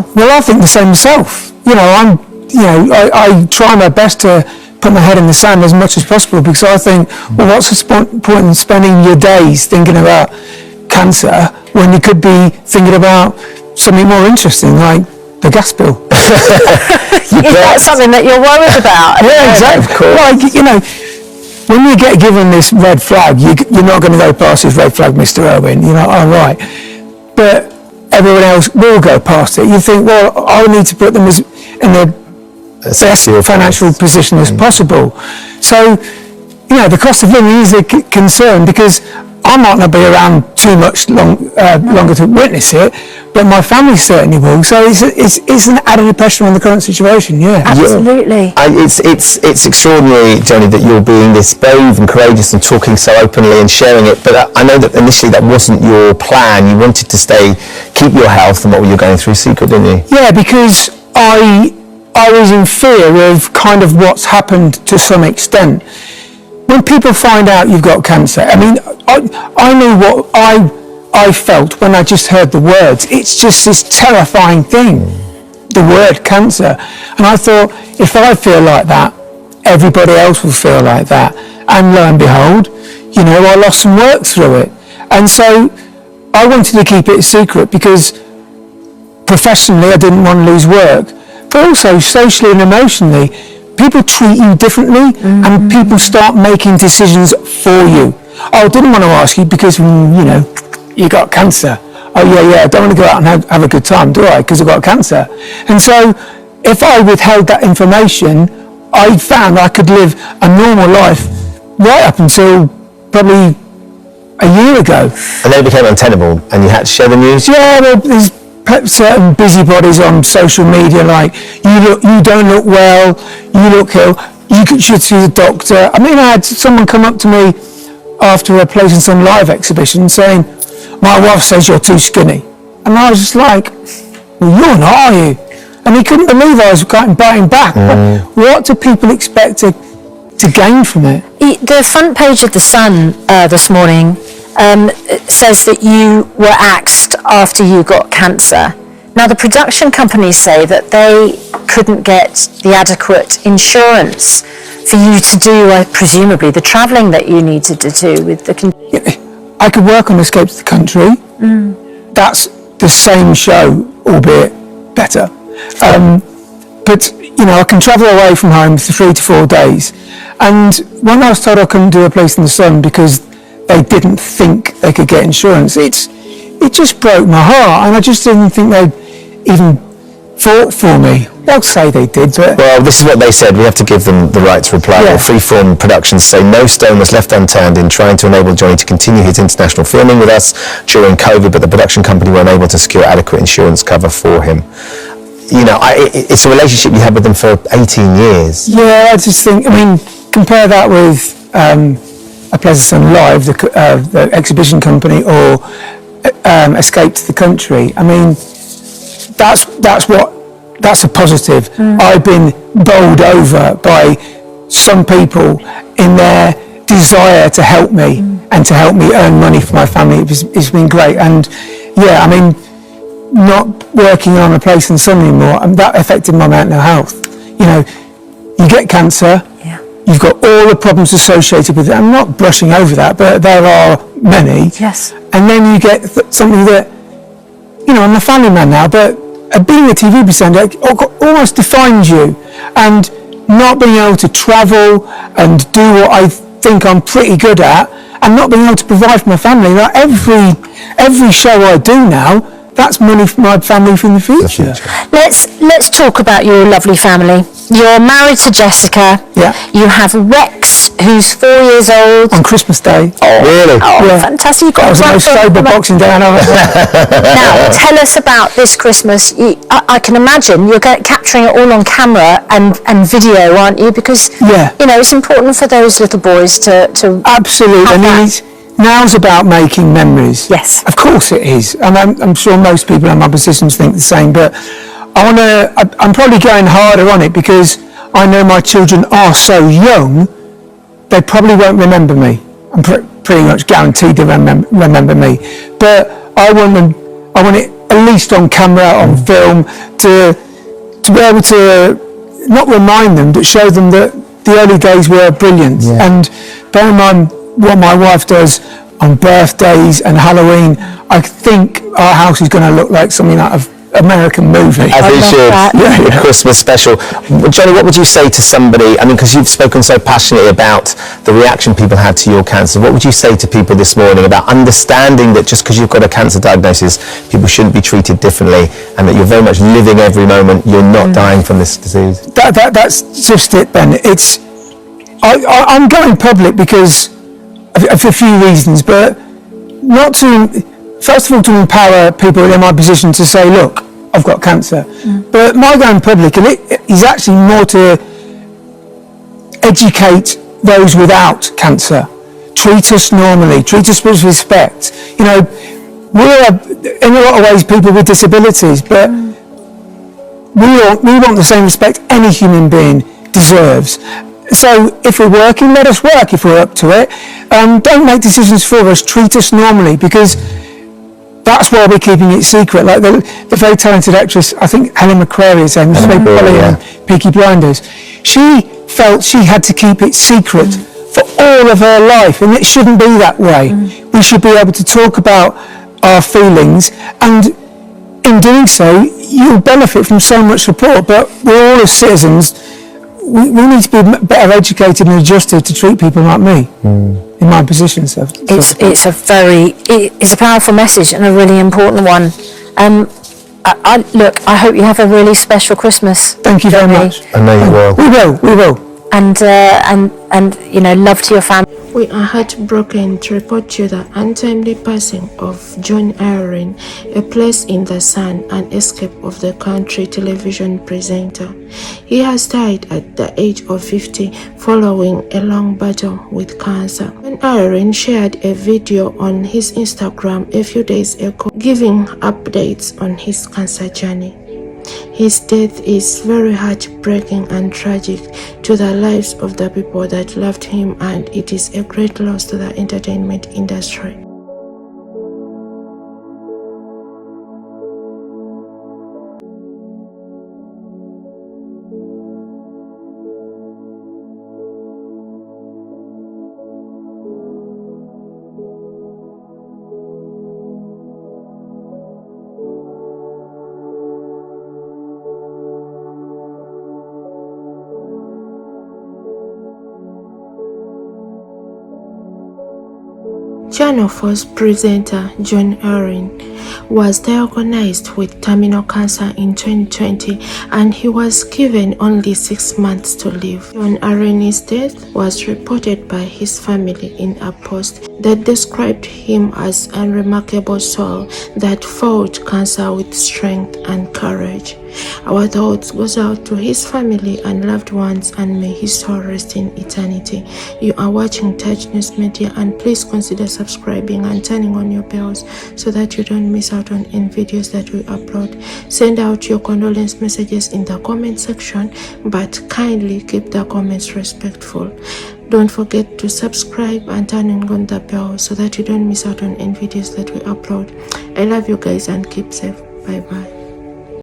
well. Well, I think the same myself. I try my best to put my head in the sand as much as possible, because I think, well, what's the point in spending your days thinking about cancer when you could be thinking about something more interesting, like the gas bill? Is that something that you're worried about? Yeah, exactly. Like, when you get given this red flag, you're not going to go past this red flag, Mr. Irwin. You're not, all right. But everyone else will go past it. You think, well, I need to put them in the best financial position as possible. So, the cost of living is a concern, because I might not be around too much longer to witness it, but my family certainly will. So it's an added pressure on the current situation. Yeah, absolutely. It's extraordinary, Jonnie, that you're being this brave and courageous and talking so openly and sharing it. But I know that initially that wasn't your plan. You wanted to keep your health and what you're going through secret, didn't you? Yeah, because I was in fear of kind of what's happened to some extent. When people find out you've got cancer, I mean, I knew what I felt when I just heard the words. It's just this terrifying thing, the word cancer. And I thought, if I feel like that, everybody else will feel like that. And lo and behold, I lost some work through it. And so I wanted to keep it a secret, because professionally I didn't want to lose work, but also socially and emotionally. People treat you differently, and people start making decisions for you. Oh, I didn't want to ask you because, you got cancer. Oh, yeah, I don't want to go out and have a good time, do I? Because I've got cancer. And so if I withheld that information, I found I could live a normal life right up until probably a year ago. And then it became untenable, and you had to share the news? Yeah, well, there's certain busybodies on social media, like, you don't look well, you look ill, you should see the doctor. I mean, I had someone come up to me after a Place and Sun live exhibition saying, my wife says you're too skinny. And I was just like, well, you're not, are you? And he couldn't believe I was biting back. What do people expect to gain from it? The front page of The Sun this morning says that you were axed after you got cancer. Now, the production companies say that they couldn't get the adequate insurance for you to do, presumably, the travelling that you needed to do with the... I could work on Escape to the Country. That's the same show, albeit better. But, I can travel away from home for 3 to 4 days. And when I was told I couldn't do A Place in the Sun because they didn't think they could get insurance, it just broke my heart, and I just didn't think they'd even fought for me. They'll say they did, but... Well, this is what they said. We have to give them the right to reply. Yeah. Freeform Productions say no stone was left unturned in trying to enable Jonnie to continue his international filming with us during COVID, but the production company were unable to secure adequate insurance cover for him. It's a relationship you had with them for 18 years. Yeah, I just think, compare that with A Place in the Sun Live, the exhibition company, or Escape to the Country. That's a positive. I've been bowled over by some people in their desire to help me and to help me earn money for my family. It's been great. And yeah, not working on A Place in the Sun anymore, and that affected my mental health. You get cancer, you've got all the problems associated with it. I'm not brushing over that, but there are many. Yes. And then you get something that, I'm a family man now, but being a TV presenter almost defines you. And not being able to travel and do what I think I'm pretty good at, and not being able to provide for my family. Like every show I do now, that's money for my family for the future. Let's talk about your lovely family. You're married to Jessica. Yeah. You have Rex, who's 4 years old. On Christmas Day. Oh, really? Oh, yeah. Fantastic. You've got that was the most sober Boxing Day I know ever. Now, tell us about this Christmas. I can imagine you're capturing it all on camera and video, aren't you? Because, it's important for those little boys to Absolutely. Now's about making memories. Yes. Of course it is. And I'm sure most people in my positions think the same, but I'm probably going harder on it because I know my children are so young, they probably won't remember me. I'm pretty much guaranteed to remember me. But I want at least on camera, on film, to be able to not remind them, but show them that the early days were brilliant. Yeah. And bear in mind what my wife does on birthdays and Halloween, I think our house is going to look like something out of American movie. As it should. Yeah. Christmas special. Jonnie, what would you say to somebody, I mean, because you've spoken so passionately about the reaction people had to your cancer, what would you say to people this morning about understanding that just because you've got a cancer diagnosis, people shouldn't be treated differently, and that you're very much living every moment, you're not dying from this disease? That's just it, Ben. I'm going public because of a few reasons, but not to, first of all, to empower people in my position to say, look, I've got cancer. But my going public is actually more to educate those without cancer. Treat us normally, treat us with respect. You know, we're in a lot of ways people with disabilities, but we want the same respect any human being deserves. So if we're working, let us work if we're up to it. Don't make decisions for us, treat us normally, because that's why we're keeping it secret. Like the very talented actress, I think Helen McCreary is her name, played Polly on Peaky Blinders. She felt she had to keep it secret for all of her life, and it shouldn't be that way. We should be able to talk about our feelings, and in doing so, you'll benefit from so much support. But we're all as citizens, we need to be better educated and adjusted to treat people like me in my position. So It's a powerful message and a really important one. Look, I hope you have a really special Christmas. Thank you very Jonnie. much. I know you will. We will. And you know, love to your family. We are heartbroken to report to you the untimely passing of Jonnie Irwin, a place in the sun and escape of the country television presenter. He has died at the age of 50 following a long battle with cancer. Jonnie Irwin shared a video on his Instagram a few days ago giving updates on his cancer journey. His death is very heartbreaking and tragic to the lives of the people that loved him, and it is a great loss to the entertainment industry. Channel 4's presenter Jonnie Irwin was diagnosed with terminal cancer in 2020, and he was given only 6 months to live. Jonnie Irwin's death was reported by his family in a post that described him as a remarkable soul that fought cancer with strength and courage. Our thoughts goes out to his family and loved ones, and may his soul rest in eternity. You are watching Touch News Media, and please consider subscribing and turning on your bells so that you don't miss out on any videos that we upload. Send out your condolence messages in the comment section, but kindly keep the comments respectful. Don't forget to subscribe and turn on the bell so that you don't miss out on any videos that we upload. I love you guys, and keep safe. Bye bye.